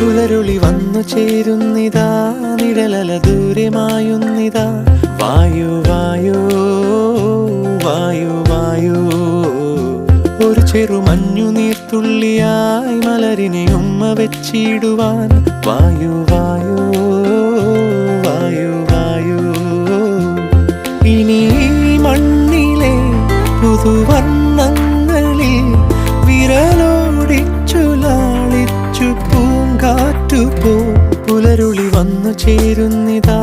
പുലരുളി വന്നു ചേരുന്നിതാ, നിഴലല ദൂരെ മായുന്നിതാ. വായു വായോ വായു വായോ, ഒരു ചെറു മഞ്ഞു നീർത്തുള്ളിയായി മലരിനെ ഉമ്മ വെച്ചിടുവാൻ. വായു വായോ വായു വായോ, ഇനി മണ്ണിലെ പുതുവർണ്ണങ്ങളിൽ വിരലോടിച്ചു ലാളിച്ചു പൂങ്കാറ്റുപോ. പുലരുളി വന്നു ചേരുന്നിതാ,